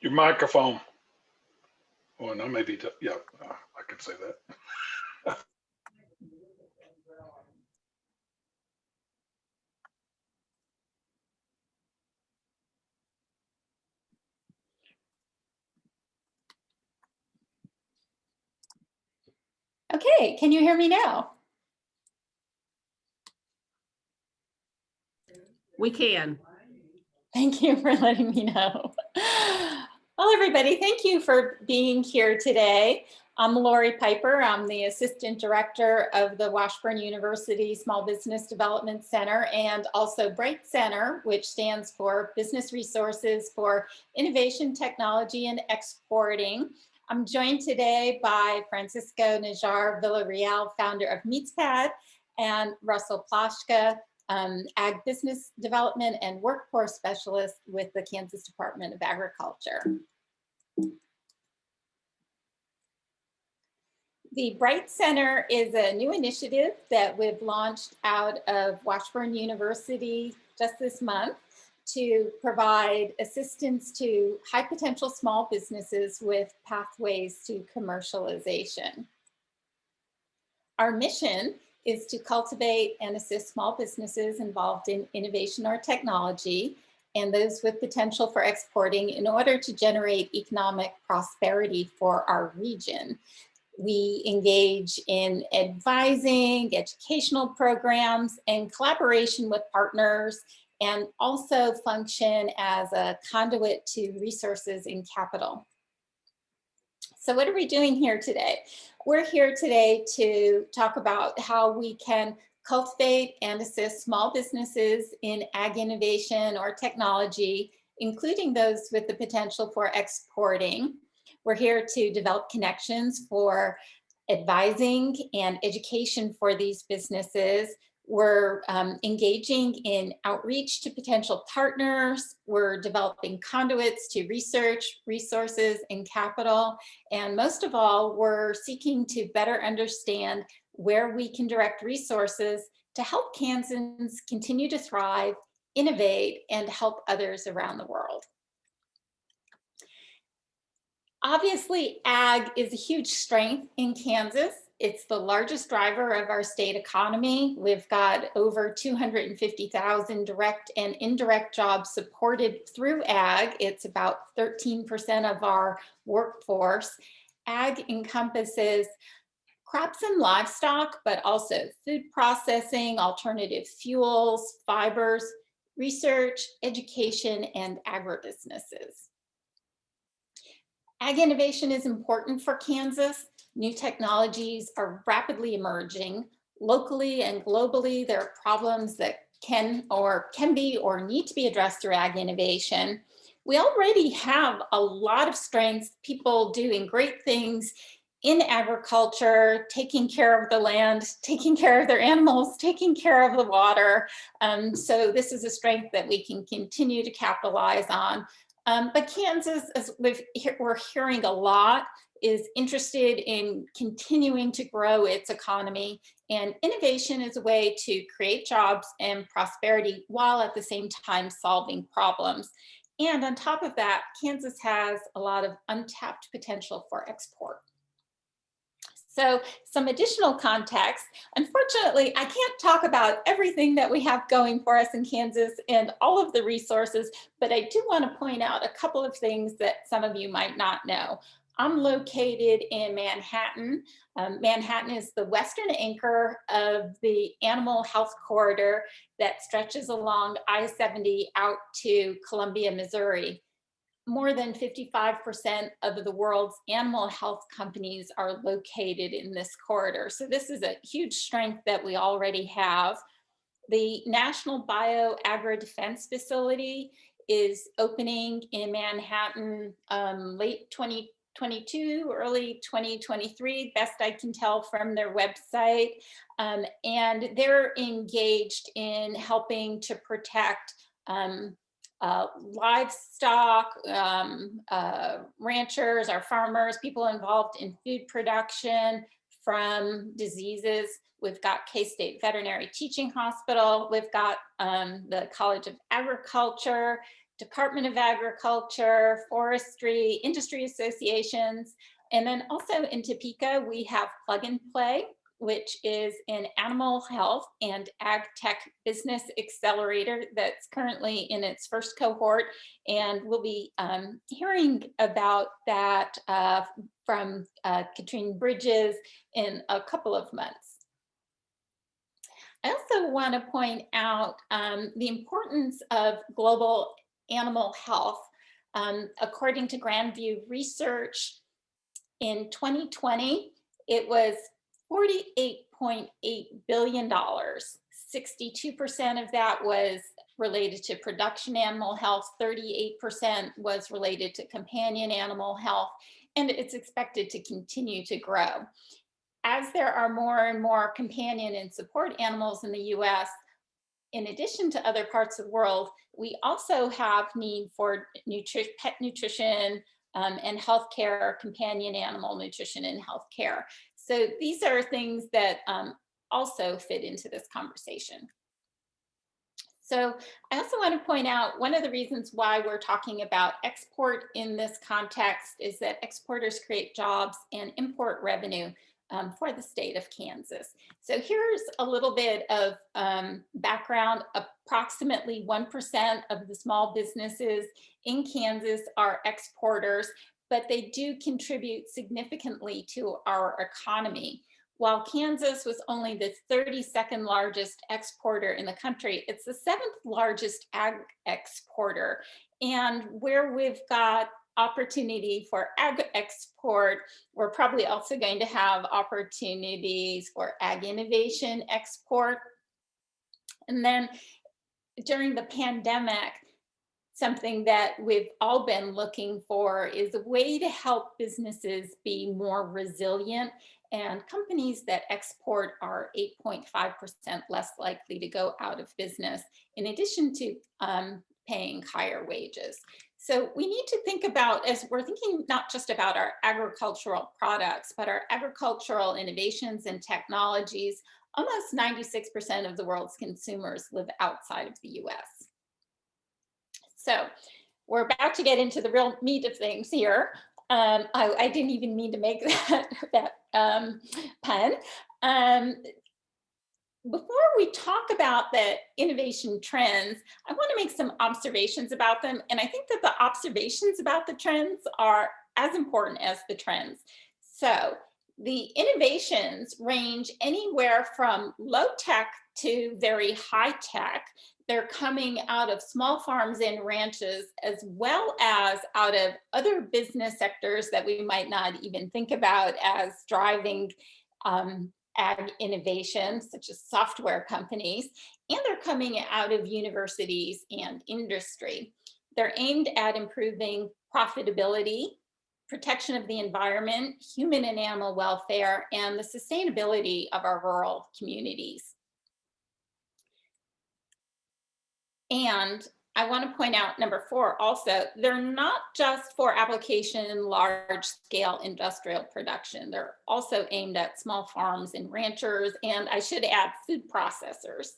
Your microphone. Oh, no, maybe, yeah, I can say that. Okay, can you hear me now? We can. Thank you for letting me know. Well, everybody, thank you for being here today. I'm Lori Piper. I'm the Assistant Director of the Washburn University Small Business Development Center and also BRIGHT Center, which stands for Business Resources for Innovation, Technology, and Exporting. I'm joined today by Francisco Najar Villarreal, founder of MeatsPad, and Russell Plashka, Ag Business Development and Workforce Specialist with the Kansas Department of Agriculture. The BRIGHT Center is a new initiative that we've launched out of Washburn University just this month to provide assistance to high potential small businesses with pathways to commercialization. Our mission is to cultivate and assist small businesses involved in innovation or technology and those with potential for exporting in order to generate economic prosperity for our region. We engage in advising, educational programs, and collaboration with partners, and also function as a conduit to resources and capital. So what are we doing here today? We're here today to talk about how we can cultivate and assist small businesses in ag innovation or technology, including those with the potential for exporting. We're here to develop connections for advising and education for these businesses. We're engaging in outreach to potential partners. We're developing conduits to research, resources, and capital. And most of all, we're seeking to better understand where we can direct resources to help Kansans continue to thrive, innovate, and help others around the world. Obviously, ag is a huge strength in Kansas. It's the largest driver of our state economy. We've got over 250,000 direct and indirect jobs supported through ag. It's about 13% of our workforce. Ag encompasses crops and livestock, but also food processing, alternative fuels, fibers, research, education, and agribusinesses. Ag innovation is important for Kansas. New technologies are rapidly emerging. Locally and globally, there are problems that can be or need to be addressed through ag innovation. We already have a lot of strengths, people doing great things in agriculture, taking care of the land, taking care of their animals, taking care of the water. So this is a strength that we can continue to capitalize on. But Kansas, as we're hearing a lot, is interested in continuing to grow its economy, and innovation is a way to create jobs and prosperity while at the same time solving problems. And on top of that, Kansas has a lot of untapped potential for export. So some additional context. Unfortunately, I can't talk about everything that we have going for us in Kansas and all of the resources, but I do want to point out a couple of things that some of you might not know. I'm located in Manhattan. Manhattan is the western anchor of the animal health corridor that stretches along I-70 out to Columbia, Missouri. More than 55% of the world's animal health companies are located in this corridor. So this is a huge strength that we already have. The National Bio-Agro-Defense Facility is opening in Manhattan late 2022, early 2023, best I can tell from their website. And they're engaged in helping to protect livestock, ranchers, our farmers, people involved in food production from diseases. We've got K-State Veterinary Teaching Hospital. We've got the College of Agriculture, Department of Agriculture, forestry, industry associations, and then also in Topeka, we have Plug and Play, which is an animal health and ag tech business accelerator that's currently in its first cohort. And we'll be hearing about that from Katrine Bridges in a couple of months. I also want to point out the importance of global animal health. According to Grandview Research, in 2020, it was $48.8 billion. 62% of that was related to production animal health, 38% was related to companion animal health, and it's expected to continue to grow. As there are more and more companion and support animals in the US, in addition to other parts of the world, we also have need for pet nutrition and healthcare, companion animal nutrition and healthcare. So these are things that also fit into this conversation. So I also want to point out one of the reasons why we're talking about export in this context is that exporters create jobs and import revenue for the state of Kansas. So here's a little bit of background. Approximately 1% of the small businesses in Kansas are exporters, but they do contribute significantly to our economy. While Kansas was only the 32nd largest exporter in the country, it's the 7th largest ag exporter. And where we've got opportunity for ag export, we're probably also going to have opportunities for ag innovation export. And then during the pandemic, something that we've all been looking for is a way to help businesses be more resilient, and companies that export are 8.5% less likely to go out of business, in addition to paying higher wages. So we need to think about, as we're thinking not just about our agricultural products, but our agricultural innovations and technologies. Almost 96% of the world's consumers live outside of the US. So we're about to get into the real meat of things here. I didn't even mean to make that pun. Before we talk about the innovation trends, I want to make some observations about them. And I think that the observations about the trends are as important as the trends. So the innovations range anywhere from low tech to very high tech. They're coming out of small farms and ranches, as well as out of other business sectors that we might not even think about as driving ag innovation, such as software companies, and they're coming out of universities and industry. They're aimed at improving profitability, protection of the environment, human and animal welfare, and the sustainability of our rural communities. And I want to point out number 4 also, they're not just for application in large scale industrial production. They're also aimed at small farms and ranchers, and I should add food processors.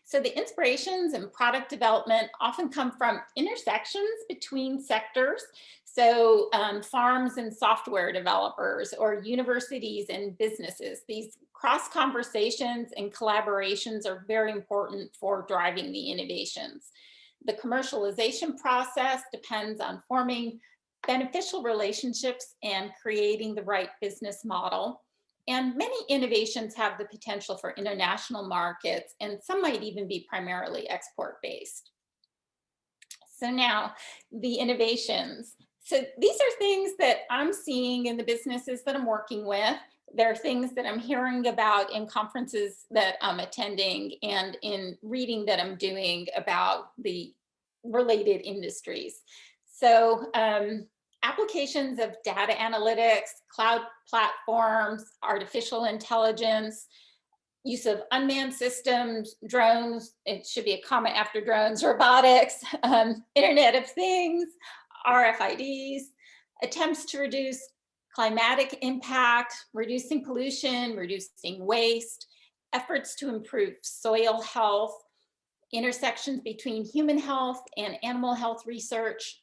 So the inspirations and product development often come from intersections between sectors. So farms and software developers, or universities and businesses. These cross conversations and collaborations are very important for driving the innovations. The commercialization process depends on forming beneficial relationships and creating the right business model. And many innovations have the potential for international markets, and some might even be primarily export-based. So now, the innovations. So these are things that I'm seeing in the businesses that I'm working with. There are things that I'm hearing about in conferences that I'm attending and in reading that I'm doing about the related industries. So applications of data analytics, cloud platforms, artificial intelligence, use of unmanned systems, drones, it should be a comma after drones, robotics, Internet of Things, RFIDs, attempts to reduce climatic impact, reducing pollution, reducing waste, efforts to improve soil health, intersections between human health and animal health research,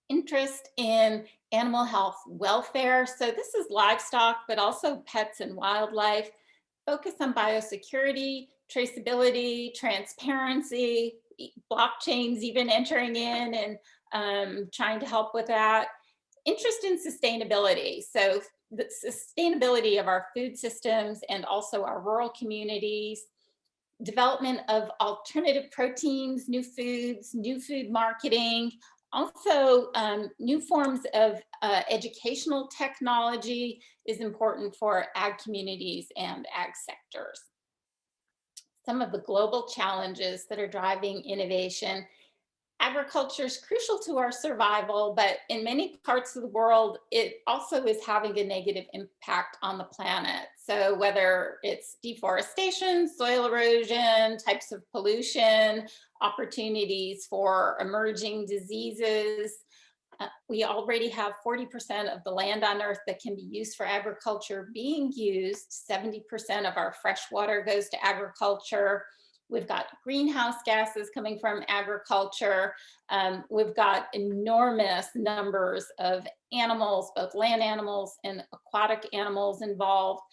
interest in animal health welfare. So this is livestock, but also pets and wildlife, focus on biosecurity, traceability, transparency, blockchains even entering in and trying to help with that. Interest in sustainability. So the sustainability of our food systems and also our rural communities, development of alternative proteins, new foods, new food marketing, also new forms of educational technology is important for ag communities and ag sectors. Some of the global challenges that are driving innovation. Agriculture is crucial to our survival, but in many parts of the world, it also is having a negative impact on the planet. So whether it's deforestation, soil erosion, types of pollution, opportunities for emerging diseases. We already have 40% of the land on Earth that can be used for agriculture being used. 70% of our fresh water goes to agriculture. We've got greenhouse gases coming from agriculture. We've got enormous numbers of animals, both land animals and aquatic animals involved.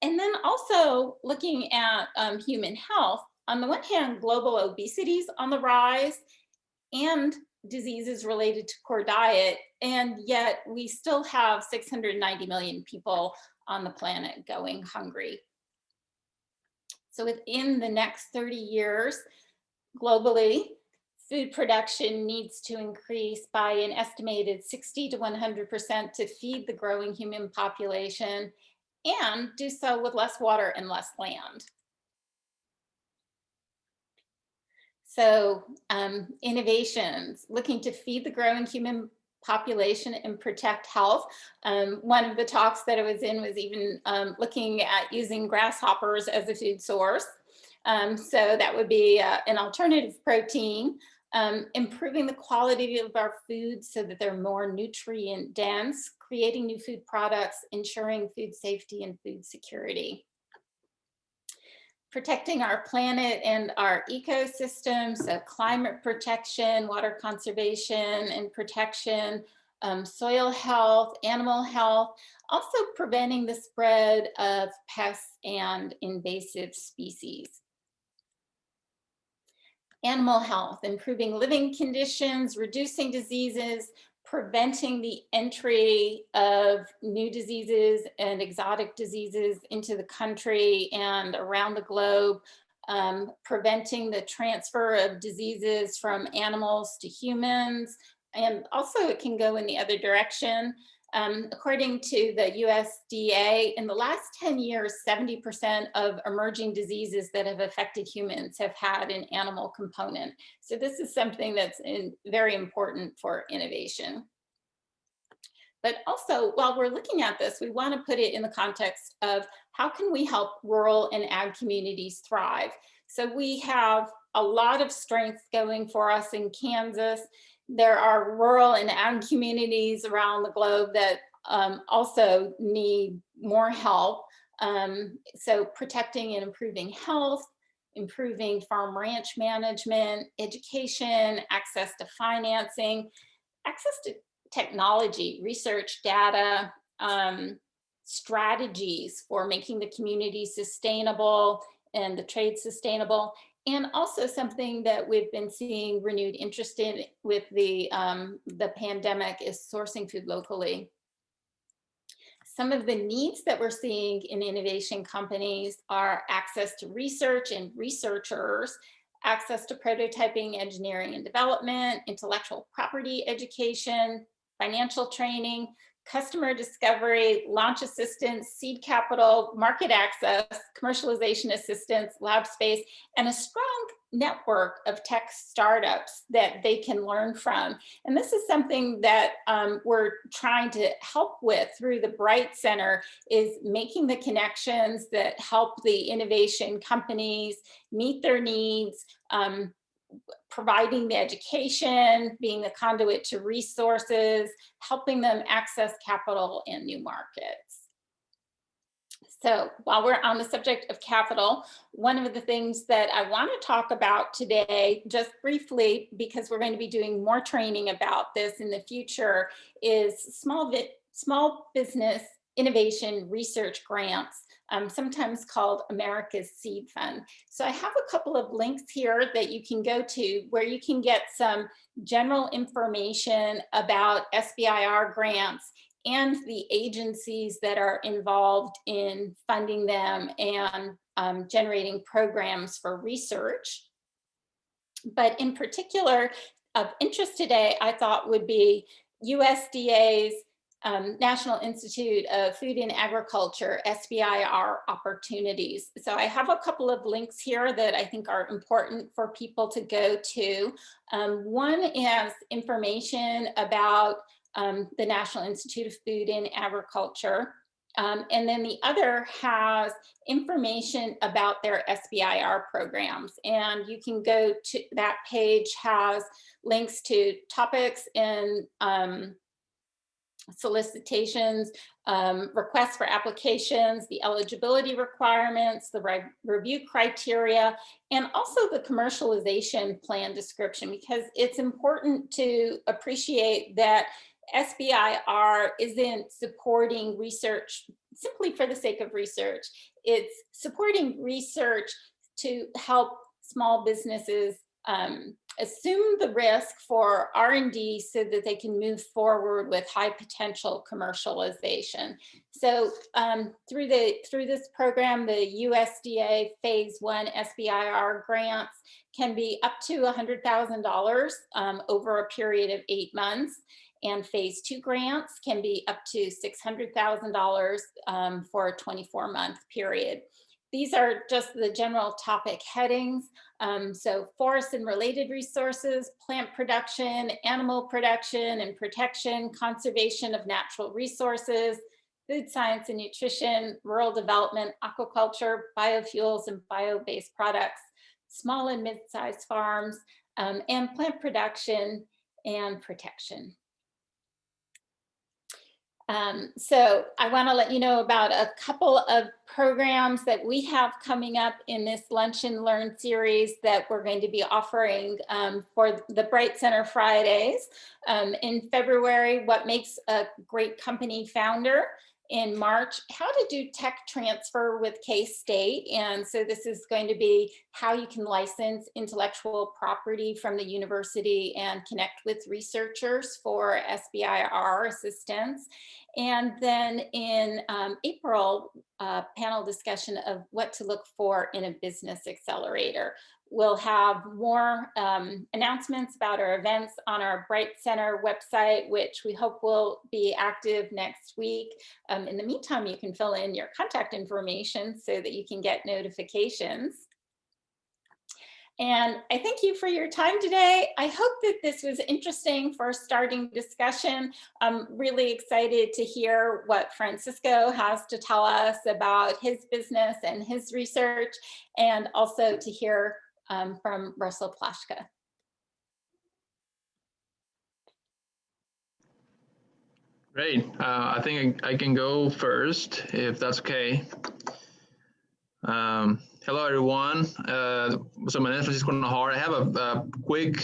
And then also looking at human health. On the one hand, global obesity is on the rise and diseases related to poor diet. And yet we still have 690 million people on the planet going hungry. So within the next 30 years, globally, food production needs to increase by an estimated 60 to 100% to feed the growing human population and do so with less water and less land. So innovations, looking to feed the growing human population and protect health. One of the talks that I was in was even looking at using grasshoppers as a food source. So that would be an alternative protein, improving the quality of our foods so that they're more nutrient dense, creating new food products, ensuring food safety and food security. Protecting our planet and our ecosystem, so climate protection, water conservation and protection, soil health, animal health, also preventing the spread of pests and invasive species. Animal health, improving living conditions, reducing diseases, preventing the entry of new diseases and exotic diseases into the country and around the globe, preventing the transfer of diseases from animals to humans. And also it can go in the other direction. According to the USDA, in the last 10 years, 70% of emerging diseases that have affected humans have had an animal component. So this is something that's very important for innovation. But also, while we're looking at this, we want to put it in the context of how can we help rural and ag communities thrive? So we have a lot of strengths going for us in Kansas. There are rural and ag communities around the globe that also need more help. So protecting and improving health, improving farm ranch management, education, access to financing, access to technology, research, data, strategies for making the community sustainable and the trade sustainable. And also something that we've been seeing renewed interest in with the pandemic is sourcing food locally. Some of the needs that we're seeing in innovation companies are access to research and researchers, access to prototyping, engineering and development, intellectual property education, financial training, customer discovery, launch assistance, seed capital, market access, commercialization assistance, lab space, and a strong network of tech startups that they can learn from. And this is something that we're trying to help with through the Bright Center, is making the connections that help the innovation companies meet their needs, providing the education, being the conduit to resources, helping them access capital and new markets. So while we're on the subject of capital, one of the things that I want to talk about today, just briefly, because we're going to be doing more training about this in the future, is small business innovation research grants, sometimes called America's Seed Fund. So I have a couple of links here that you can go to where you can get some general information about SBIR grants and the agencies that are involved in funding them and generating programs for research. But in particular, of interest today, I thought would be USDA's National Institute of Food and Agriculture, SBIR opportunities. So I have a couple of links here that I think are important for people to go to. One is information about the National Institute of Food and Agriculture. And then the other has information about their SBIR programs. And you can go to that page, has links to topics and solicitations, requests for applications, the eligibility requirements, the review criteria, and also the commercialization plan description, because it's important to appreciate that SBIR isn't supporting research simply for the sake of research. It's supporting research to help small businesses assume the risk for R&D so that they can move forward with high potential commercialization. So through this program, the USDA Phase 1 SBIR grants can be up to $100,000 over a period of 8 months. And Phase 2 grants can be up to $600,000 for a 24-month period. These are just the general topic headings. So forest and related resources, plant production, animal production and protection, conservation of natural resources, food science and nutrition, rural development, aquaculture, biofuels and bio-based products, small and mid-sized farms, and plant production and protection. So I want to let you know about a couple of programs that we have coming up in this Lunch and Learn series that we're going to be offering for the Bright Center Fridays. In February, what makes a great company founder. In March, how to do tech transfer with K-State. And so this is going to be how you can license intellectual property from the university and connect with researchers for SBIR assistance. And then in April, panel discussion of what to look for in a business accelerator. We'll have more announcements about our events on our Bright Center website, which we hope will be active next week. In the meantime, you can fill in your contact information so that you can get notifications. And I thank you for your time today. I hope that this was interesting for starting discussion. I'm really excited to hear what Francisco has to tell us about his business and his research, and also to hear from Russell Plashka. Great. I think I can go first, if that's okay. Hello, everyone. So my name is Francisco Najar. I have a quick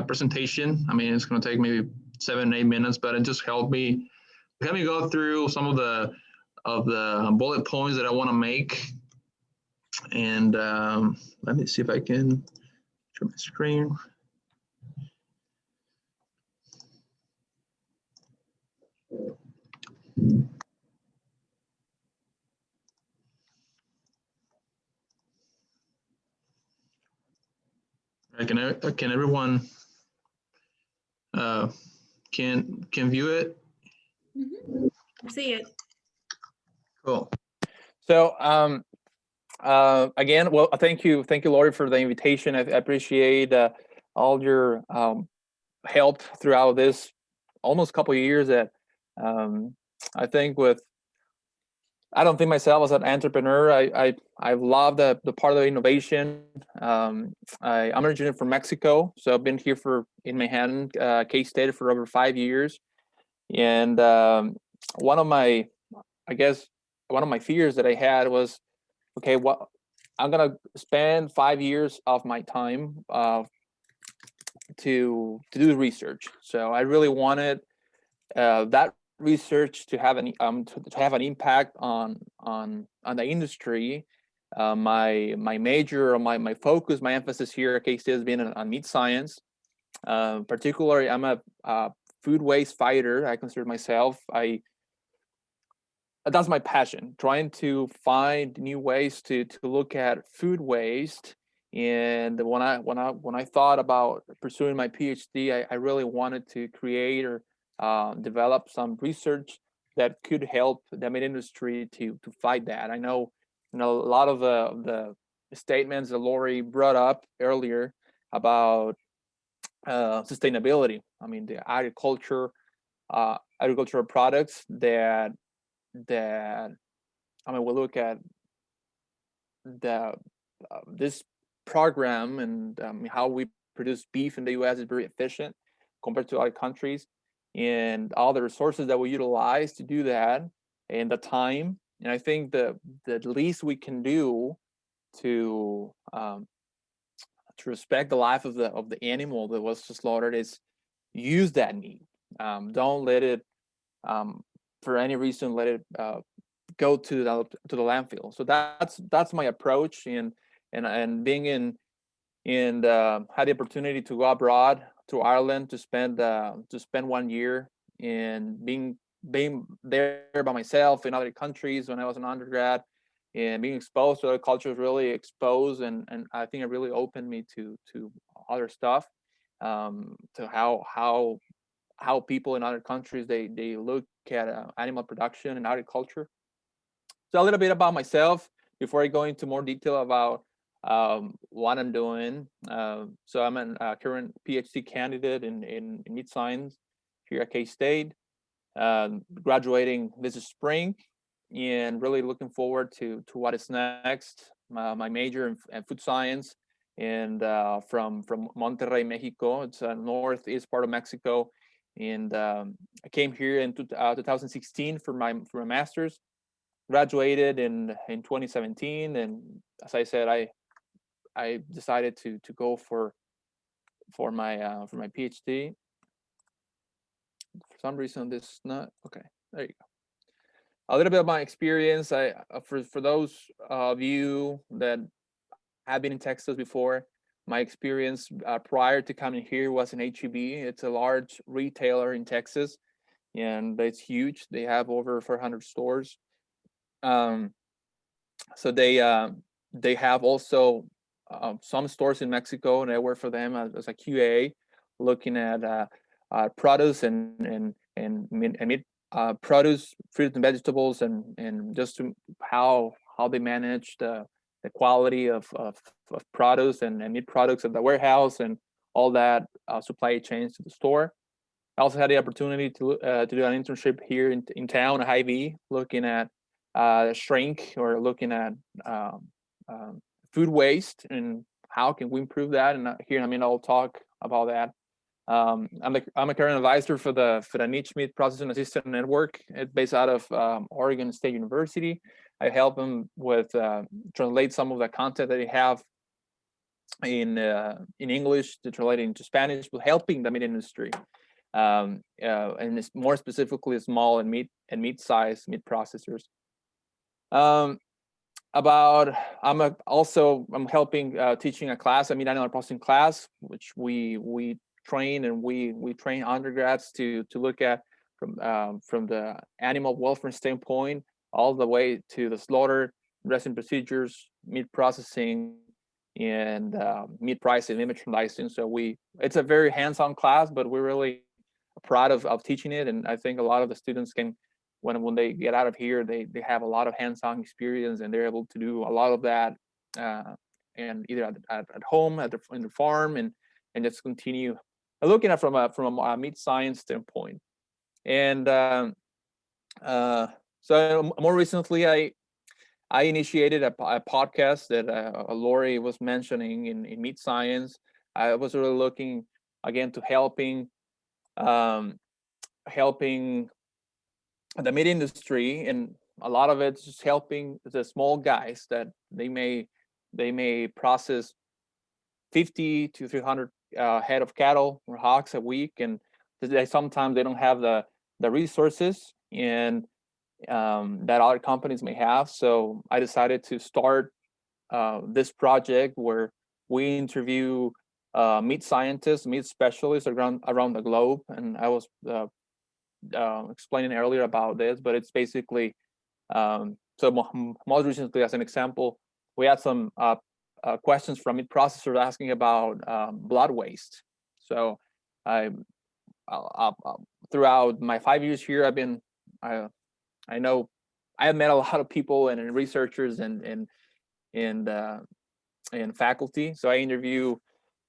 presentation. I mean, it's going to take maybe 7-8 minutes, but it just helped me go through some of the bullet points that I want to make. And let me see if I can share my screen. Can everyone can view it? Mm-hmm. I see it. Cool. So again, well, thank you, Lori, for the invitation. I appreciate all your help throughout this almost couple of years. That I think I don't think myself as an entrepreneur. I love the part of the innovation. I'm originally from Mexico, so I've been here in Manhattan, K-State, for over 5 years. And one of my, I guess, one of my fears that I had was, okay, what I'm gonna spend 5 years of my time to do research. So I really wanted that research to have an impact on the industry. My major, or my focus, my emphasis here at K-State has been on meat science. Particularly, I'm a food waste fighter. I consider myself. That's my passion, trying to find new ways to look at food waste. And when I thought about pursuing my PhD, I really wanted to create or develop some research that could help the meat industry to fight that. I know, a lot of the statements that Lori brought up earlier about sustainability. I mean, the agricultural products that I mean, we look at the this program, and how we produce beef in the U.S. is very efficient compared to other countries, and all the resources that we utilize to do that, and the time. And I think the least we can do to respect the life of the animal that was slaughtered is use that meat. Don't let it, for any reason, let it go to the landfill. So that's my approach. And being in had the opportunity to go abroad to Ireland to spend 1 year, and being there by myself in other countries when I was an undergrad, and being exposed to other cultures, really exposed, and I think it really opened me to other stuff, to how people in other countries they look at animal production and agriculture. So a little bit about myself before I go into more detail about what I'm doing. So I'm a current PhD candidate in meat science here at K-State, graduating this spring, and really looking forward to what is next. My major in food science, and from Monterrey, Mexico. It's a northeast part of Mexico, and I came here in 2016 for my master's. Graduated in 2017, and as I said, I decided to go for my PhD. For some reason, this is not okay. There you go. A little bit of my experience. For those of you that have been in Texas before, my experience prior to coming here was in HEB. It's a large retailer in Texas, and it's huge. They have over 400 stores. So they have also some stores in Mexico, and I work for them as a QA, looking at produce and meat, produce, fruits and vegetables, and just how they manage the quality of produce and meat products at the warehouse, and all that supply chains to the store. I also had the opportunity to do an internship here in town at Hy-Vee, looking at shrink, or looking at food waste and how can we improve that. And here, I'll talk about that. I'm a current advisor for the Niche Meat Processing Assistant Network. It's based out of Oregon State University. I help them with translate some of the content that they have in English to translate into Spanish, with helping the meat industry, and it's more specifically small and meat-sized meat processors. I'm helping teaching a class, a meat animal processing class, which we train, and we train undergrads to look at from the animal welfare standpoint all the way to the slaughter, dressing procedures, meat processing, and meat pricing and merchandising. So it's a very hands-on class, but we're really proud of teaching it. And I think a lot of the students can, when they get out of here, they have a lot of hands-on experience, and they're able to do a lot of that, and either at home, in the farm, and just continue looking at from a meat science standpoint. And so more recently, I initiated a podcast that Lori was mentioning in meat science. I was really looking again to helping the meat industry, and a lot of it's just helping the small guys that they may process 50 to 300 head of cattle or hogs a week, and sometimes they don't have the resources and that other companies may have. So I decided to start this project where we interview meat scientists, meat specialists around the globe, and I was explaining earlier about this, but it's basically most recently, as an example, we had some questions from meat processors asking about blood waste. So throughout my 5 years here, I know I have met a lot of people and researchers and faculty. So I interview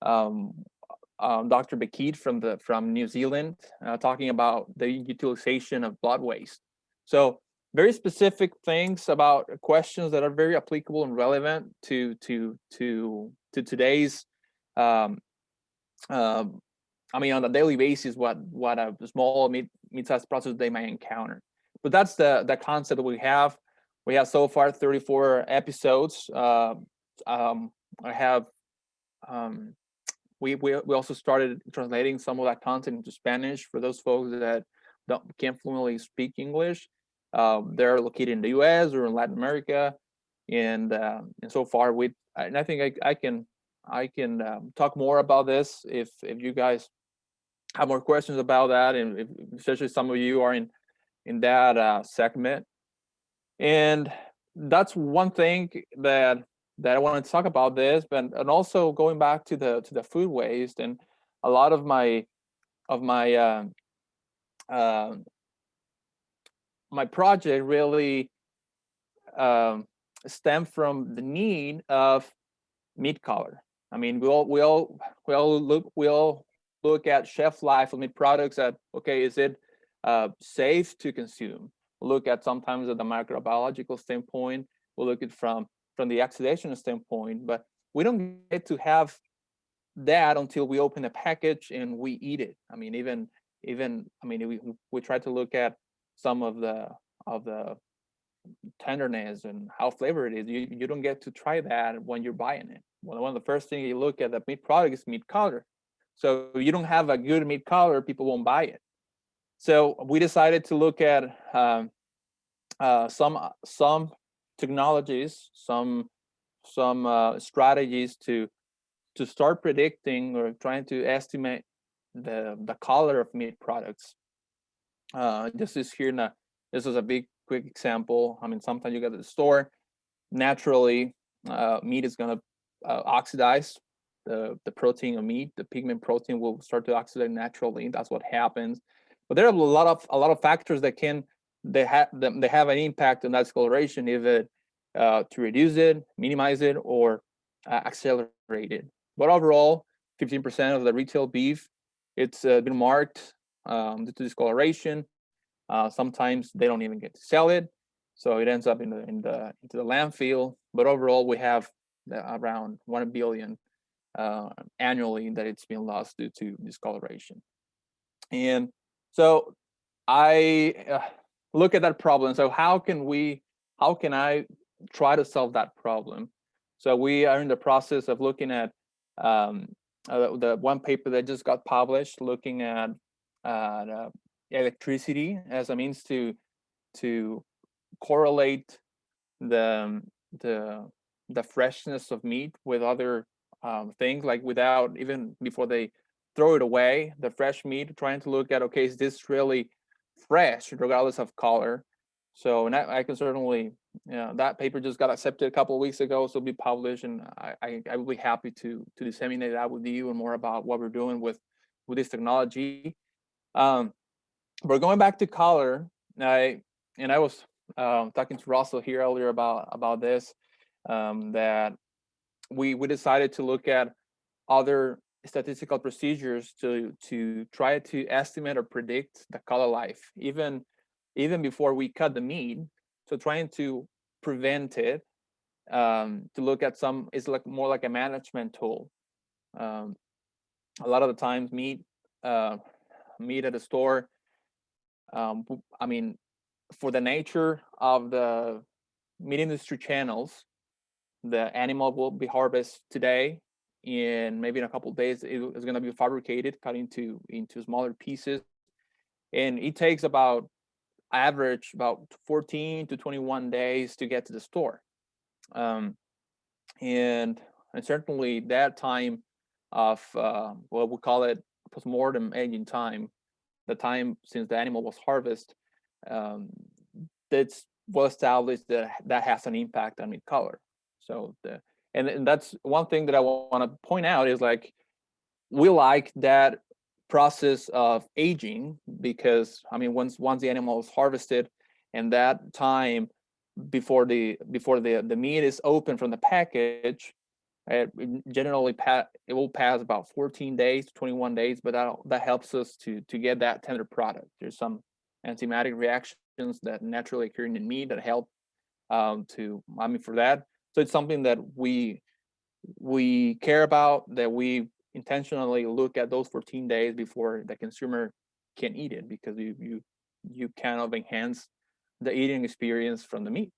Dr. Bakit from New Zealand, talking about the utilization of blood waste. So very specific things about questions that are very applicable and relevant to today's I mean, on a daily basis, what a small mid-sized processor they might encounter. But that's the concept that we have. We have so far 34 episodes. I have we also started translating some of that content into Spanish for those folks that can't fluently speak English. They're located in the U.S. or in Latin America, and so far and I think I can talk more about this if you guys have more questions about that, and especially some of you are in that segment. And that's one thing that I wanted to talk about this, but and also going back to the food waste, and a lot of my my project really stemmed from the need of meat color. I mean, we all look at shelf life of meat products. At okay, is it safe to consume? We'll look at sometimes at the microbiological standpoint. We'll look at from the oxidation standpoint, but we don't get to have that until we open the package and we eat it. I mean, even I mean, we try to look at some of the tenderness and how flavored it is. You don't get to try that when you're buying it. One of the first things you look at the meat product is meat color. So if you don't have a good meat color, people won't buy it. So we decided to look at some technologies, some strategies to start predicting or trying to estimate the color of meat products. This is a big quick example. I mean, sometimes you get to the store, naturally meat is going to oxidize. The protein of meat, the pigment protein, will start to oxidize naturally. That's what happens. But there are a lot of factors that they have an impact on that discoloration, either to reduce it, minimize it, or accelerate it. But overall, 15% of the retail beef, it's been marked due to discoloration. Sometimes they don't even get to sell it, so it ends up into the landfill. But overall, we have around 1 billion annually that it's been lost due to discoloration. And so I look at that problem. So how can I try to solve that problem? So we are in the process of looking at the one paper that just got published, looking at electricity as a means to correlate the freshness of meat with other things, like without even before they throw it away, the fresh meat, trying to look at, okay, is this really fresh regardless of color? So, and I can certainly, that paper just got accepted a couple of weeks ago, so it'll be published, and I will be happy to disseminate that with you and more about what we're doing with this technology. But going back to color, I was talking to Russell here earlier about this, that we decided to look at other statistical procedures to try to estimate or predict the color life, even before we cut the meat. So trying to prevent it, to look at it's like more like a management tool. A lot of the times meat at a store, I mean, for the nature of the meat industry channels, the animal will be harvested today, and maybe in a couple of days it's going to be fabricated, cut into smaller pieces, and it takes about average about 14 to 21 days to get to the store. And certainly that time of what we call it postmortem aging time, the time since the animal was harvested, that's well established that has an impact on meat color. So and that's one thing that I want to point out is like we like that process of aging, because I mean once the animal is harvested and that time before the meat is open from the package, it generally it will pass about 14 days to 21 days, but that helps us to get that tender product. There's some enzymatic reactions that naturally occur in meat that help for that. So it's something that we care about, that we intentionally look at those 14 days before the consumer can eat it, because you kind of enhance the eating experience from the meat.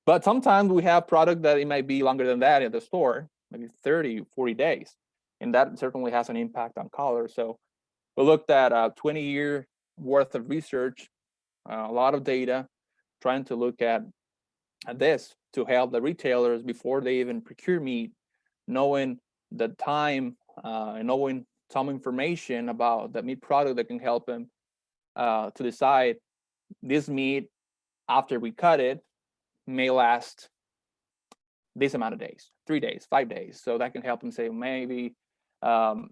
But sometimes we have product that it might be longer than that in the store, maybe 30, 40 days. And that certainly has an impact on color. So we looked at a 20-year worth of research, a lot of data, trying to look at this to help the retailers before they even procure meat, knowing the time and knowing some information about the meat product that can help them to decide this meat after we cut it may last this amount of days, 3 days, 5 days. So that can help them say, maybe I'm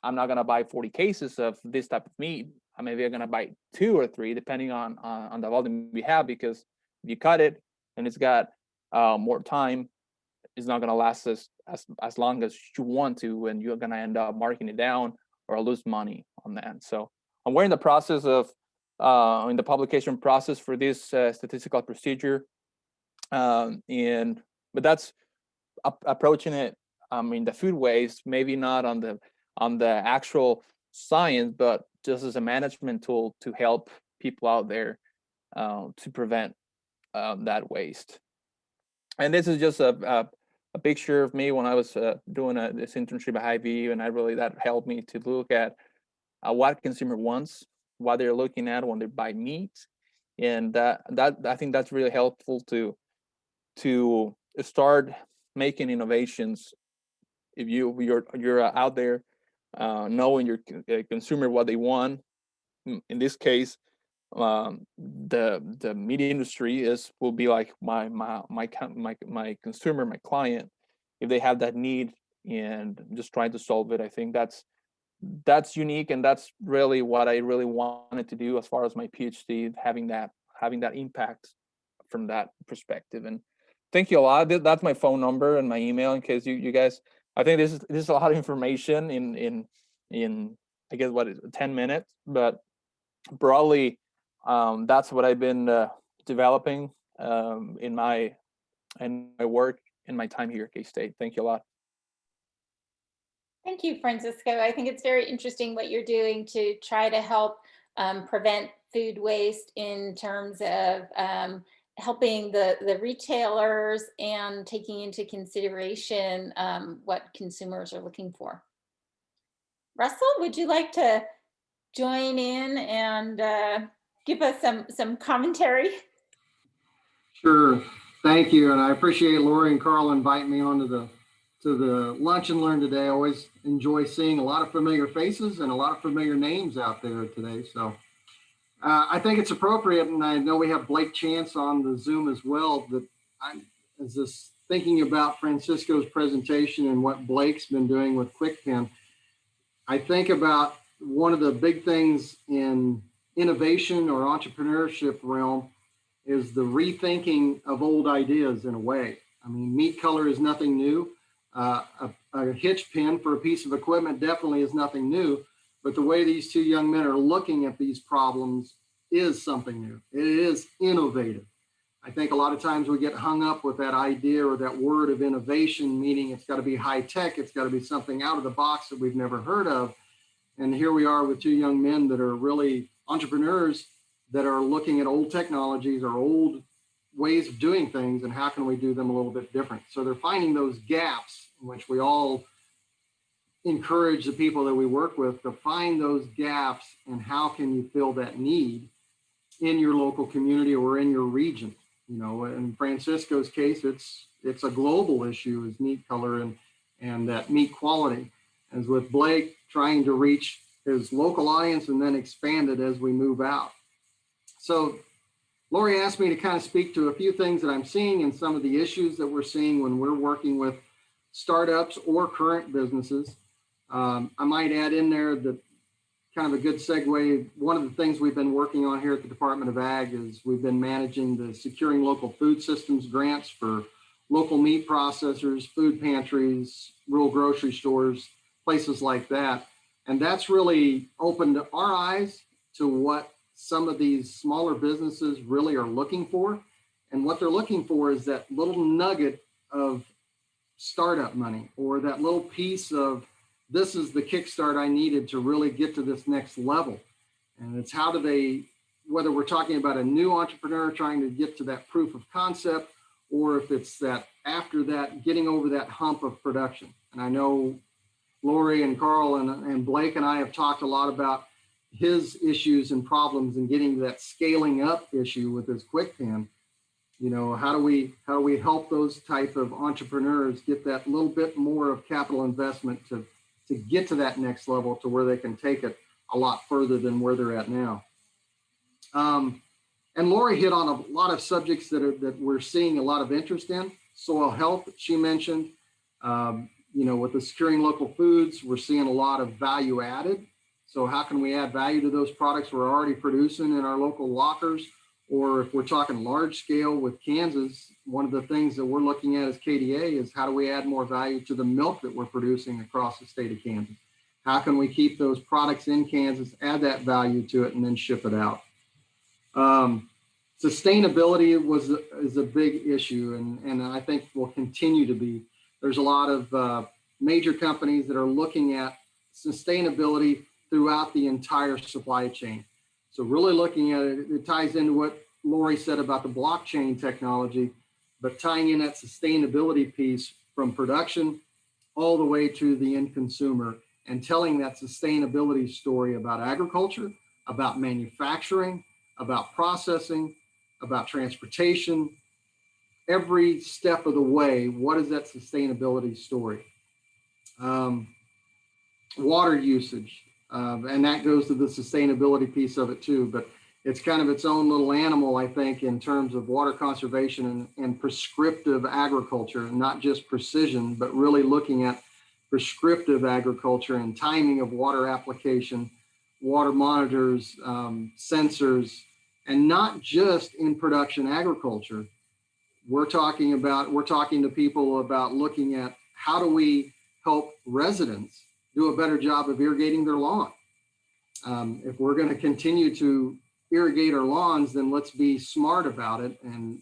not going to buy 40 cases of this type of meat. Maybe I'm going to buy 2 or 3, depending on the volume we have, because if you cut it and it's got more time, it's not going to last as long as you want to, and you're going to end up marking it down or lose money on that. So we're in the process of in the publication process for this statistical procedure, but that's approaching it in the food waste, maybe not on the actual science, but just as a management tool to help people out there to prevent that waste. And this is just a picture of me when I was doing this internship at Hy-Vee, and that helped me to look at what consumer wants, what they're looking at when they buy meat, and that I think that's really helpful to start making innovations. If you're out there knowing your consumer what they want. In this case, the media industry will be like my consumer, my client, if they have that need, and just trying to solve it. I think that's unique, and that's really what I really wanted to do as far as my PhD, having that impact from that perspective. And thank you a lot. That's my phone number and my email in case you guys. I think this is a lot of information in I guess 10 minutes, but broadly, that's what I've been developing in my work in my time here at K-State. Thank you a lot. Thank you, Francisco. I think it's very interesting what you're doing to try to help prevent food waste in terms of helping the retailers and taking into consideration what consumers are looking for. Russell, would you like to join in and give us some commentary? Sure, thank you, and I appreciate Lori and Carl inviting me onto the Lunch and Learn today. I always enjoy seeing a lot of familiar faces and a lot of familiar names out there today. So I think it's appropriate, and I know we have Blake Chance on the Zoom as well, that I was just thinking about Francisco's presentation and what Blake's been doing with QuickPen. I think about one of the big things in innovation or entrepreneurship realm is the rethinking of old ideas in a way. I mean, meat color is nothing new. A hitch pin for a piece of equipment definitely is nothing new, but the way these two young men are looking at these problems is something new. It is innovative. I think a lot of times we get hung up with that idea or that word of innovation, meaning it's got to be high tech, it's got to be something out of the box that we've never heard of. And here we are with two young men that are really entrepreneurs that are looking at old technologies or old ways of doing things, and how can we do them a little bit different. So they're finding those gaps, in which we all encourage the people that we work with to find those gaps, and how can you fill that need in your local community or in your region. You know, in Francisco's case, it's a global issue, is meat color and that meat quality. As with Blake, trying to reach his local audience and then expand it as we move out. So Lori asked me to kind of speak to a few things that I'm seeing and some of the issues that we're seeing when we're working with startups or current businesses. I might add in there that kind of a good segue. One of the things we've been working on here at the Department of Ag is we've been managing the Securing Local Food Systems grants for local meat processors, food pantries, rural grocery stores, places like that. And that's really opened our eyes to what some of these smaller businesses really are looking for. And what they're looking for is that little nugget of startup money, or that little piece of, this is the kickstart I needed to really get to this next level. And it's how do they, whether we're talking about a new entrepreneur trying to get to that proof of concept, or if it's that after that, getting over that hump of production. And I know Lori and Carl and Blake and I have talked a lot about his issues and problems and getting to that scaling up issue with his QuickPen. You know, how do we help those type of entrepreneurs get that little bit more of capital investment to get to that next level, to where they can take it a lot further than where they're at now. And Lori hit on a lot of subjects that we're seeing a lot of interest in. Soil health, she mentioned. You know, with the Securing Local Foods, we're seeing a lot of value added. So how can we add value to those products we're already producing in our local lockers? Or if we're talking large scale with Kansas, one of the things that we're looking at as KDA is how do we add more value to the milk that we're producing across the state of Kansas? How can we keep those products in Kansas, add that value to it, and then ship it out? Sustainability is a big issue, and I think will continue to be. There's a lot of major companies that are looking at sustainability throughout the entire supply chain. So really looking at it, it ties into what Lori said about the blockchain technology, but tying in that sustainability piece from production all the way to the end consumer, and telling that sustainability story about agriculture, about manufacturing, about processing, about transportation, every step of the way. What is that sustainability story? Water usage. And that goes to the sustainability piece of it too, but it's kind of its own little animal, I think, in terms of water conservation and prescriptive agriculture, not just precision, but really looking at prescriptive agriculture and timing of water application, water monitors, sensors, and not just in production agriculture. We're talking to people about looking at how do we help residents do a better job of irrigating their lawn. If we're going to continue to irrigate our lawns, then let's be smart about it. And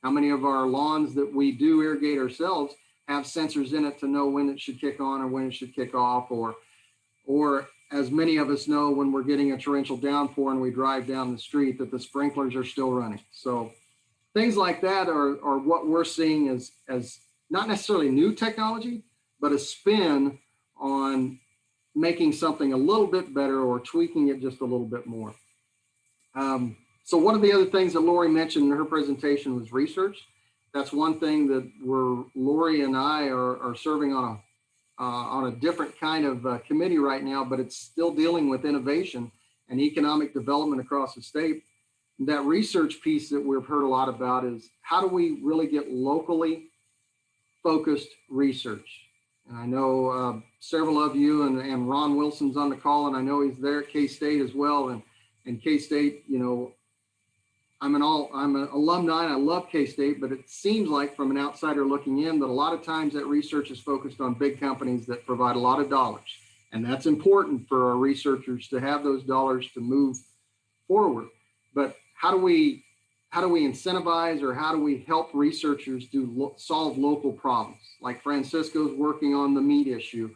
how many of our lawns that we do irrigate ourselves have sensors in it to know when it should kick on or when it should kick off, or as many of us know, when we're getting a torrential downpour and we drive down the street, that the sprinklers are still running. So things like that are what we're seeing as not necessarily new technology, but a spin on making something a little bit better or tweaking it just a little bit more. So one of the other things that Lori mentioned in her presentation was research. That's one thing that Lori and I are serving on a different kind of committee right now, but it's still dealing with innovation and economic development across the state. That research piece that we've heard a lot about is how do we really get locally focused research? And I know several of you and Ron Wilson's on the call, and I know he's there at K-State as well. And K-State, you know, I'm an alumni and I love K-State, but it seems like from an outsider looking in that a lot of times that research is focused on big companies that provide a lot of dollars. And that's important for our researchers to have those dollars to move forward. But how do we incentivize, or how do we help researchers solve local problems? Like Francisco's working on the meat issue,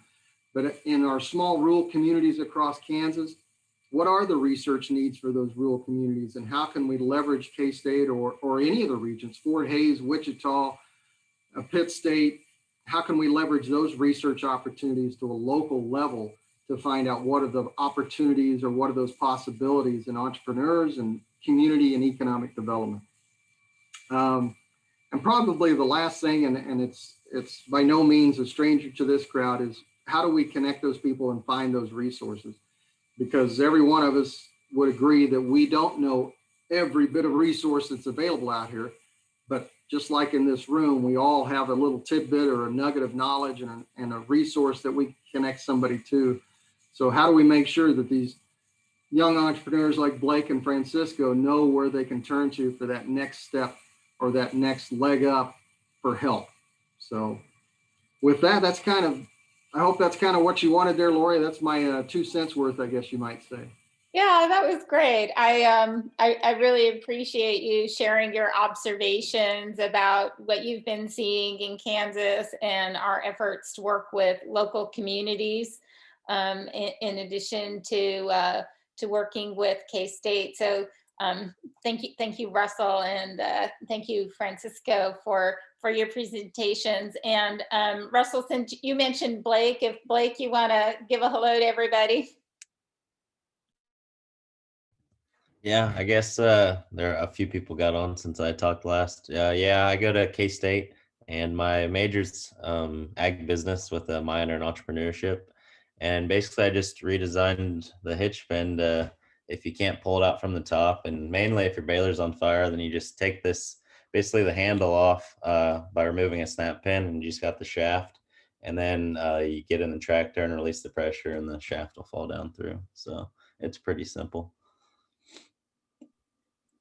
but in our small rural communities across Kansas, what are the research needs for those rural communities, and how can we leverage K-State or any of the regions, Fort Hays, Wichita, Pitt State, how can we leverage those research opportunities to a local level to find out what are the opportunities or what are those possibilities in entrepreneurs and community and economic development. And probably the last thing, and it's by no means a stranger to this crowd, is how do we connect those people and find those resources? Because every one of us would agree that we don't know every bit of resource that's available out here. But just like in this room, we all have a little tidbit or a nugget of knowledge and a resource that we connect somebody to. So how do we make sure that these young entrepreneurs like Blake and Francisco know where they can turn to for that next step or that next leg up for help? So with that, that's kind of, I hope that's kind of what you wanted there, Lori. That's my 2 cents worth, I guess you might say. Yeah, that was great. I really appreciate you sharing your observations about what you've been seeing in Kansas and our efforts to work with local communities, in addition to working with K-State. So thank you, Russell, and thank you, Francisco, for your presentations. And Russell, since you mentioned Blake, if Blake, you want to give a hello to everybody. Yeah, I guess there are a few people got on since I talked last. Yeah, I go to K-State, and my major's ag business with a minor in entrepreneurship. And basically, I just redesigned the hitch bend. If you can't pull it out from the top, and mainly if your baler's on fire, then you just take this, basically the handle off by removing a snap pin, and you just got the shaft. And then you get in the tractor and release the pressure, and the shaft will fall down through. So it's pretty simple.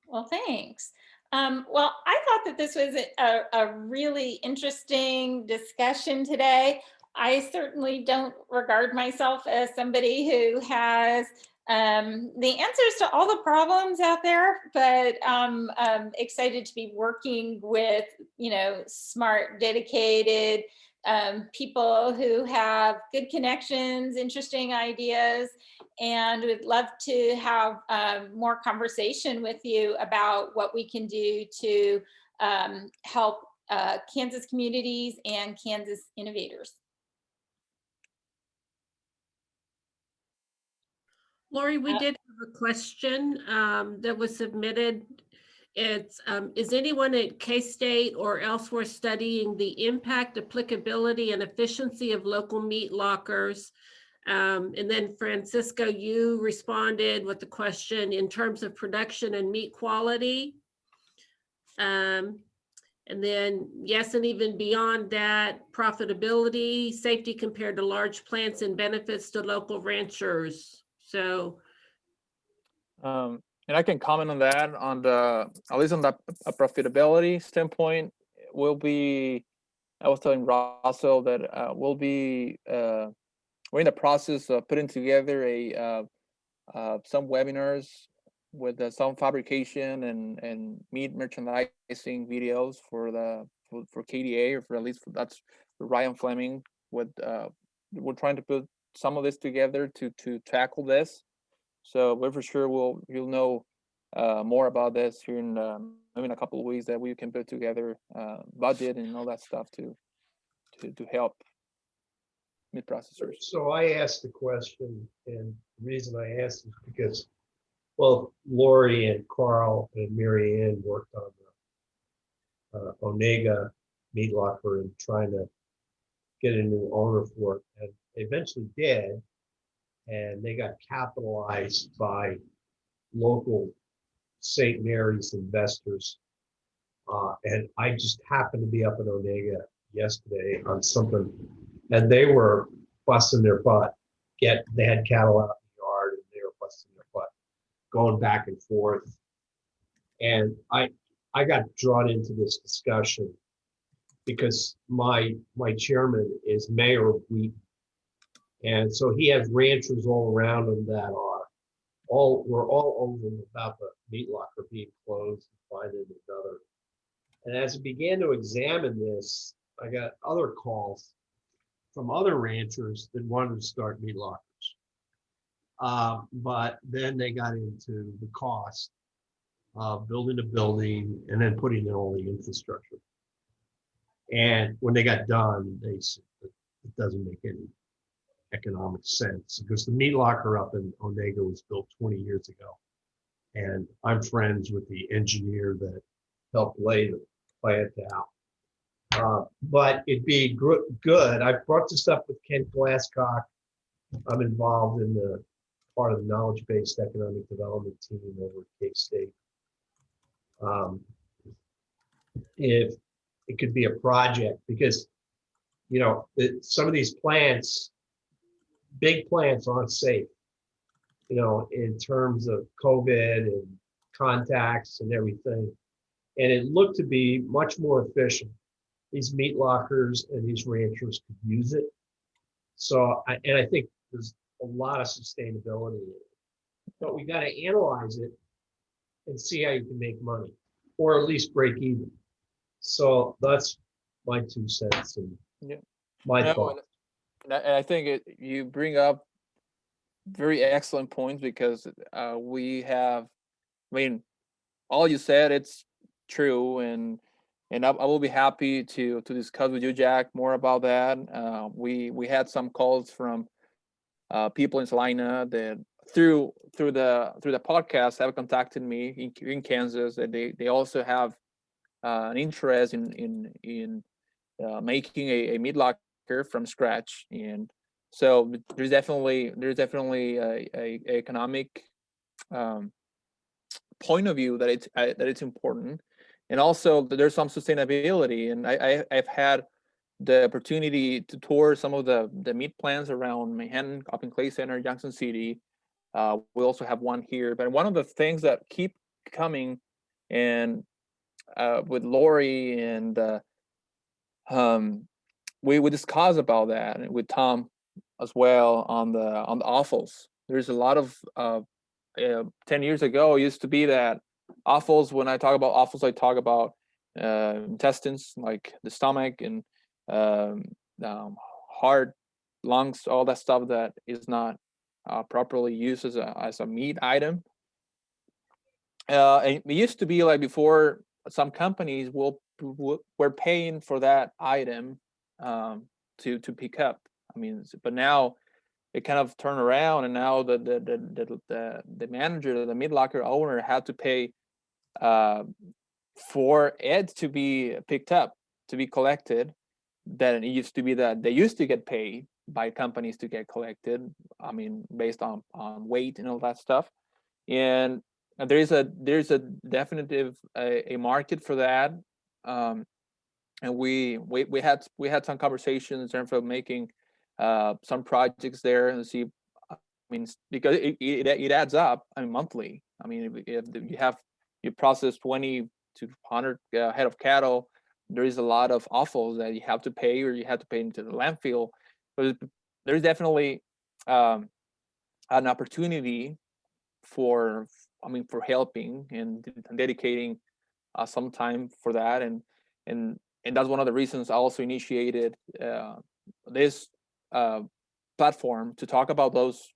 Well, thanks. Well, I thought that this was a really interesting discussion today. I certainly don't regard myself as somebody who has the answers to all the problems out there, but I'm excited to be working with, smart, dedicated people who have good connections, interesting ideas, and would love to have more conversation with you about what we can do to help Kansas communities and Kansas innovators. Lori, we did have a question that was submitted. It's, is anyone at K-State or elsewhere studying the impact, applicability, and efficiency of local meat lockers? And then Francisco, you responded with the question in terms of production and meat quality. And then, yes, and even beyond that, profitability, safety compared to large plants, and benefits to local ranchers. So, and I can comment on that, on the, at least on the profitability standpoint, will be, I was telling Russell that we'll be, we're in the process of putting together some webinars with some fabrication and meat merchandising videos for KDA, or for at least that's for Ryan Fleming. We're trying to put some of this together to tackle this. So we're for sure you'll know more about this here in maybe in a couple of weeks, that we can put together budget and all that stuff to help meat processors. So I asked the question, and the reason I asked is because, well, Lori and Carl and Mary Ann worked on the Onega meat locker and trying to get a new owner for it, and they eventually did, and they got capitalized by local St. Mary's investors. And I just happened to be up in Onega yesterday on something, and they were busting their butt. They had cattle out in the yard, and they were busting their butt, going back and forth. And I got drawn into this discussion because my chairman is mayor of Wheaton. And so he has ranchers all around him that we're all over him about the meat locker being closed and finding another. And as I began to examine this, I got other calls from other ranchers that wanted to start meat lockers. But then they got into the cost of building a building and then putting in all the infrastructure. And when they got done, they said that it doesn't make any economic sense because the meat locker up in Onega was built 20 years ago. And I'm friends with the engineer that helped lay the plant out. But it'd be good. I brought this up with Kent Glasscock. I'm involved in the part of the knowledge-based economic development team over at K-State. If it could be a project, because some of these plants, big plants, aren't safe, in terms of COVID and contacts and everything. And it looked to be much more efficient. These meat lockers and these ranchers could use it. So, I think there's a lot of sustainability in it. But we got to analyze it and see how you can make money, or at least break even. So that's my 2 cents and my thought. And I think you bring up very excellent points because we have, all you said, it's true, and I will be happy to discuss with you, Jack, more about that. We had some calls from people in Salina that through the podcast have contacted me in Kansas, that they also have an interest in making a meat locker from scratch. And so there's definitely a economic point of view that it's important, and also there's some sustainability. And I've had the opportunity to tour some of the meat plants around Manhattan, up in Clay Center, Junction City. We also have one here, but one of the things that keep coming, and with Lori and we discussed about that, and with Tom as well on the offals. There's a lot of 10 years ago, it used to be that offals, when I talk about offals, I talk about intestines, like the stomach and heart, lungs, all that stuff that is not properly used as a meat item. And it used to be like before, some companies were paying for that item to pick up. But now it kind of turned around, and now the manager, the meat locker owner, had to pay for it to be picked up, to be collected. Then it used to be that they used to get paid by companies to get collected, based on weight and all that stuff. And there's a definitive a market for that. And we had some conversations in terms of making some projects there, and see, because it adds up, monthly. If you process 20 to 100 head of cattle, there is a lot of offals that you have to pay, or you have to pay into the landfill. But there's definitely an opportunity for helping and dedicating some time for that, and that's one of the reasons I also initiated this platform, to talk about those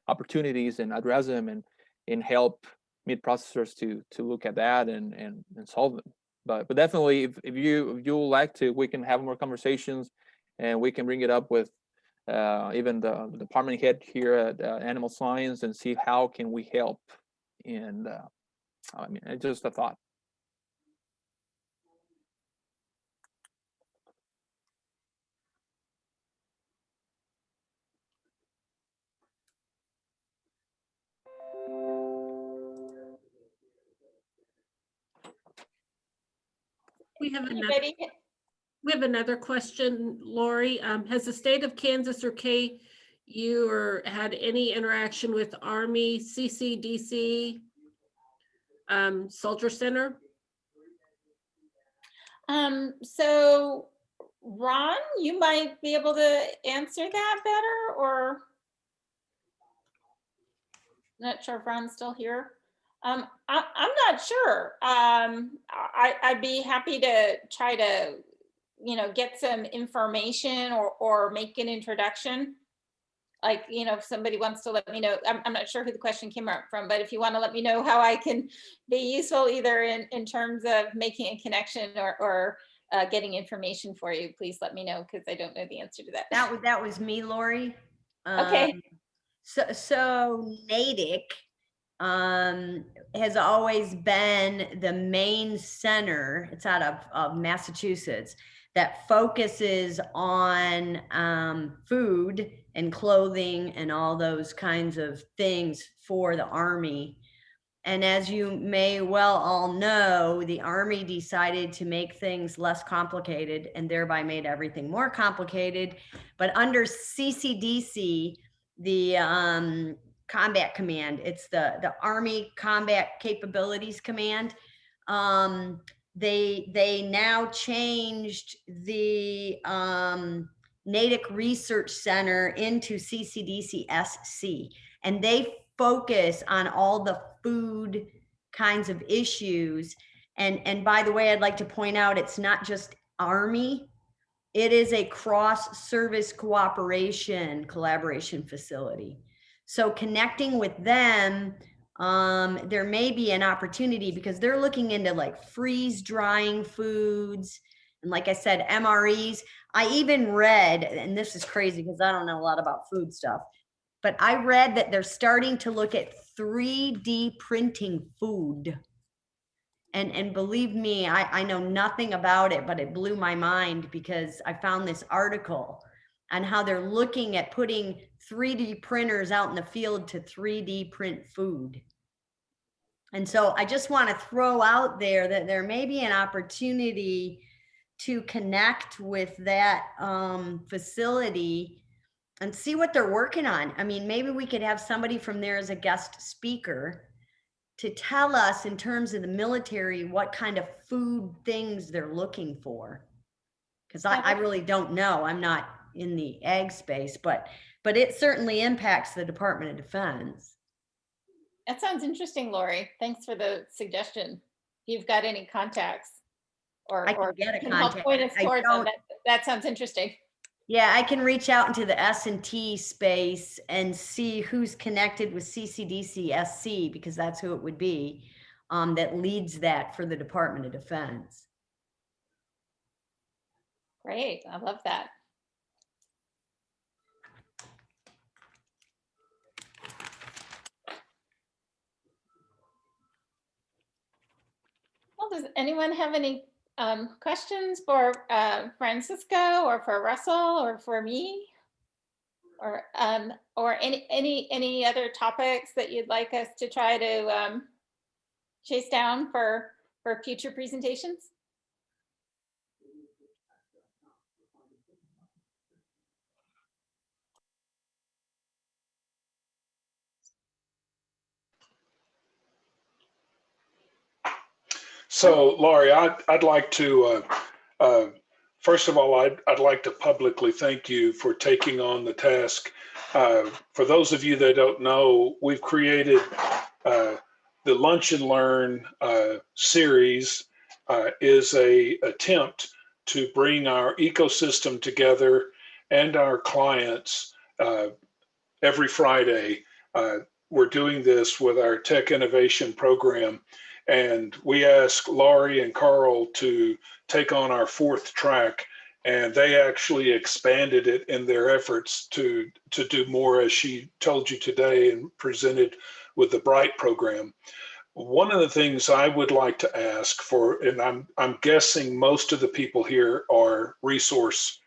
opportunities and address them, and help meat processors to look at that and solve them. But definitely, if you would like to, we can have more conversations, and we can bring it up with even the department head here at Animal Science, and see how can we help. And it's just a thought. We have another. Anybody? We have another question, Lori. Has the state of Kansas or KU or had any interaction with Army, CCDC, Soldier Center? So Ron, you might be able to answer that better, or not sure if Ron's still here. I'm not sure. I'd be happy to try to, get some information or make an introduction. like, if somebody wants to let me know, I'm not sure who the question came up from, but if you want to let me know how I can be useful either in terms of making a connection or getting information for you, please let me know, because I don't know the answer to that. That was me, Lori. Okay. So Natick has always been the main center. It's out of Massachusetts that focuses on food and clothing and all those kinds of things for the Army. And as you may well all know, the Army decided to make things less complicated and thereby made everything more complicated. But under CCDC, the Combat Command, it's the Army Combat Capabilities Command. They now changed the Natick Research Center into CCDC SC, and they focus on all the food kinds of issues. And by the way, I'd like to point out, it's not just Army, it is a cross-service collaboration facility. So connecting with them, there may be an opportunity because they're looking into like freeze drying foods. And like I said, MREs. I even read, and this is crazy because I don't know a lot about food stuff, but I read that they're starting to look at 3D printing food. And believe me, I know nothing about it, but it blew my mind because I found this article on how they're looking at putting 3D printers out in the field to 3D print food. And so I just want to throw out there that there may be an opportunity to connect with that facility and see what they're working on. I mean, maybe we could have somebody from there as a guest speaker to tell us in terms of the military what kind of food things they're looking for. Because I really don't know. I'm not in the ag space, but it certainly impacts the Department of Defense. That sounds interesting, Lori. Thanks for the suggestion. If you've got any contacts or I can get a can help contact. point us I toward them, don't- that sounds interesting. Yeah, I can reach out into the S&T space and see who's connected with CCDC SC, because that's who it would be, that leads that for the Department of Defense. Great, I love that. Well, does anyone have any questions for Francisco or for Russell or for me, or any other topics that you'd like us to try to chase down for future presentations? So, Laurie, I'd like to, first of all, I'd like to publicly thank you for taking on the task. For those of you that don't know, we've created the Lunch and Learn series is a attempt to bring our ecosystem together and our clients every Friday. We're doing this with our Tech Innovation Program. And we asked Laurie and Carl to take on our fourth track, and they actually expanded it in their efforts to do more, as she told you today and presented with the Bright program. One of the things I would like to ask for, and I'm guessing most of the people here are resource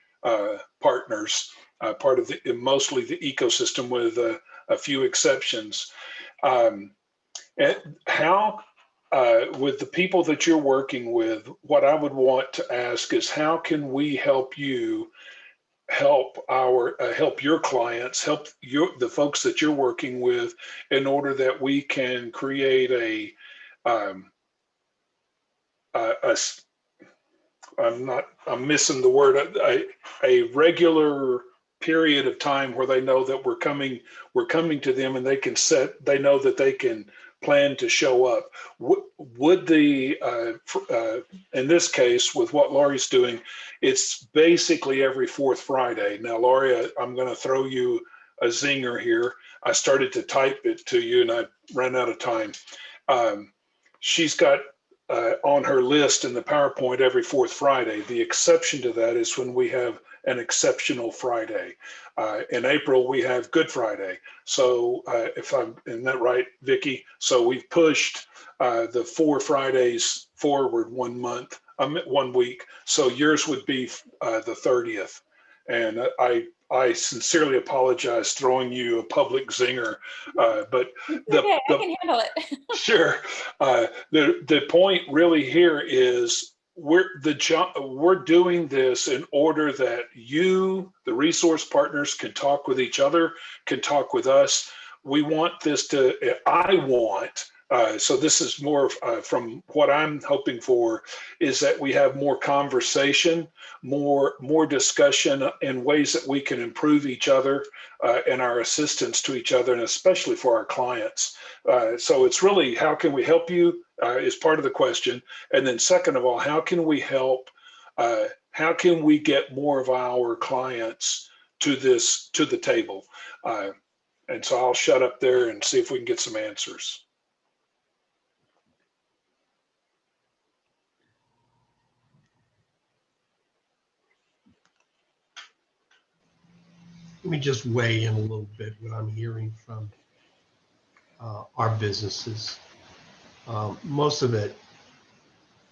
partners, part of mostly the ecosystem with a few exceptions. And how, with the people that you're working with, what I would want to ask is how can we help you help your clients, help the folks that you're working with, in order that we can create I'm missing the word, a regular period of time where they know that we're coming to them, and they know that they can plan to show up. Would in this case, with what Laurie's doing, it's basically every fourth Friday. Now, Laurie, I'm going to throw you zinger here. I started to type it to you and I ran out of time. She's got on her list in the PowerPoint every fourth Friday. The exception to that is when we have an exceptional Friday. In April, we have Good Friday. So if I'm in that right, Vicki, so we've pushed the 4 Fridays forward 1 month, 1 week. So yours would be the 30th. And I sincerely apologize throwing you a public zinger, but Okay, I can handle it. sure. The point really here is we're doing this in order that you, the resource partners, can talk with each other, can talk with us. We want this to, so this is more from what I'm hoping for, is that we have more conversation, more discussion in ways that we can improve each other and our assistance to each other, and especially for our clients. So it's really, how can we help you is part of the question. And then second of all, how can we help, how can we get more of our clients to the table? And so I'll shut up there and see if we can get some answers. Let me just weigh in a little bit what I'm hearing from our businesses. Most of it,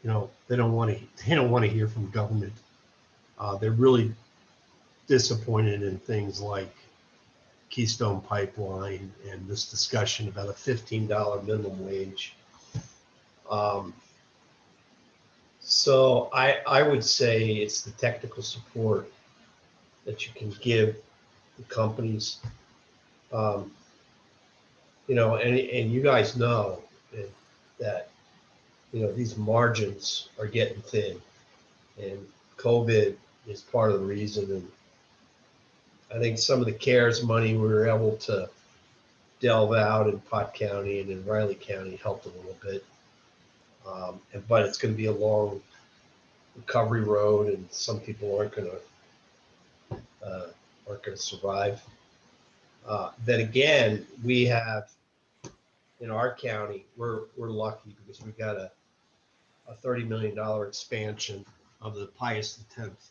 they don't want to hear from government. They're really disappointed in things like Keystone Pipeline and this discussion about a $15 minimum wage. So I would say it's the technical support that you can give the companies, and you guys know that, these margins are getting thin, and COVID is part of the reason. And I think some of the CARES money we were able to delve out in Pot County and in Riley County helped a little bit. But it's going to be a long recovery road, and some people aren't going to survive. Then again, we have in our county, we're lucky because we've got a $30 million expansion of the Pius X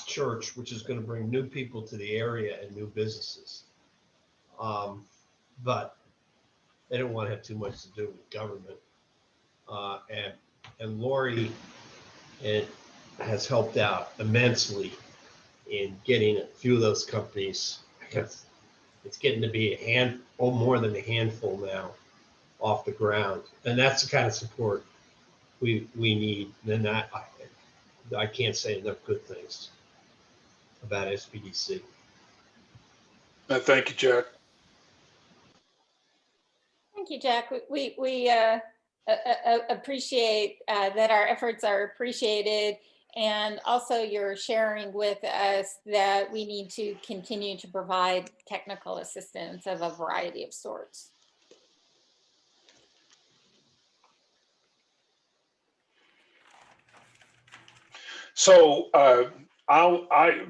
Church, which is going to bring new people to the area and new businesses. But they don't want to have too much to do with government. And Lori has helped out immensely in getting a few of those companies. It's getting to be more than a handful now off the ground, and that's the kind of support we need. And I can't say enough good things about SBDC. Thank you, Jack. Thank you, Jack. We appreciate that our efforts are appreciated, and also you're sharing with us that we need to continue to provide technical assistance of a variety of sorts. So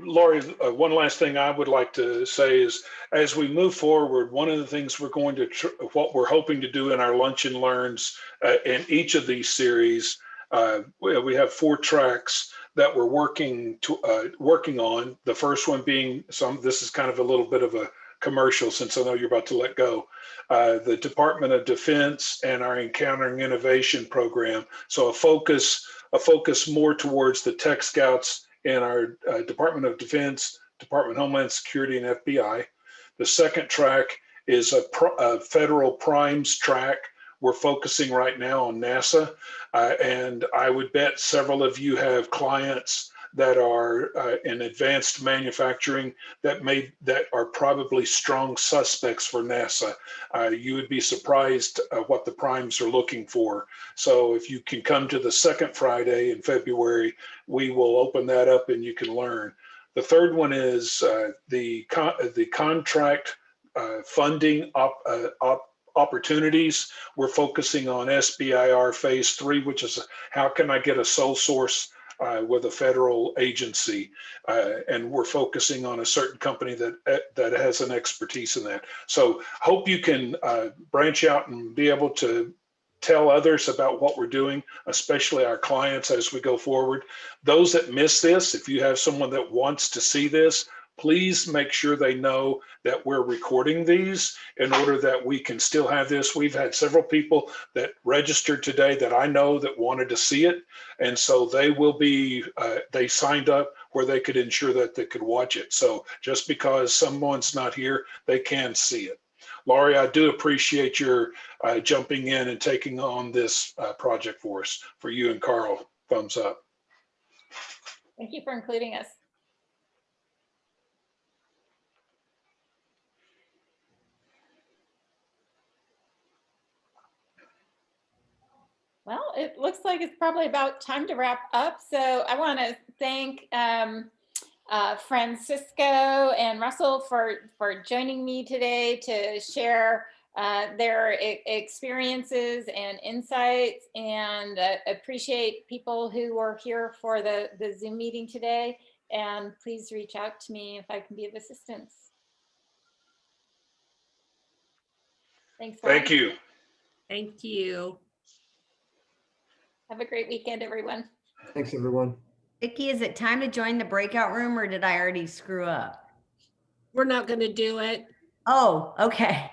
Lori, one last thing I would like to say is, as we move forward, one of the things we're going to, what we're hoping to do in our Lunch and Learns in each of these series, we have 4 tracks that we're working on. The first one being this is kind of a little bit of a commercial, since I know you're about to let go. The Department of Defense and our Encountering Innovation program. So a focus more towards the Tech Scouts in our Department of Defense, Department of Homeland Security, and FBI. The second track is a federal primes track. We're focusing right now on NASA, and I would bet several of you have clients that are in advanced manufacturing that are probably strong suspects for NASA. You would be surprised what the primes are looking for. So if you can come to the second Friday in February, we will open that up and you can learn. The third one is the contract funding opportunities. We're focusing on SBIR phase 3, which is how can I get a sole source with a federal agency, and we're focusing on a certain company that has an expertise in that. So hope you can branch out and be able to tell others about what we're doing, especially our clients as we go forward. Those that miss this, if you have someone that wants to see this, please make sure they know that we're recording these in order that we can still have this. We've had several people that registered today that I know that wanted to see it. And so they will be, they signed up where they could ensure that they could watch it. So just because someone's not here, they can see it. Laurie, I do appreciate your jumping in and taking on this project for us. For you and Carl, thumbs up. Thank you for including us. Well, it looks like it's probably about time to wrap up. So I want to thank Francisco and Russell for joining me today to share their experiences and insights, and appreciate people who were here for the Zoom meeting today. And please reach out to me if I can be of assistance. Thanks. Thank Lauren. you. Thank you. Have a great weekend, everyone. Thanks, everyone. Vicki, is it time to join the breakout room or did I already screw up? We're not going to do it. Oh, okay.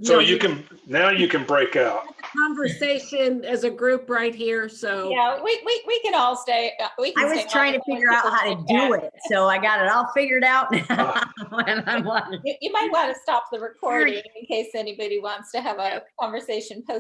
So No, you can, now you can break out. conversation as a group right here. So Yeah, we can all stay. We can I was stay on trying to as long as figure out people how to can do chat. it. So I got it all figured out. And I'm like, You might want to stop the recording in case anybody wants to have a conversation post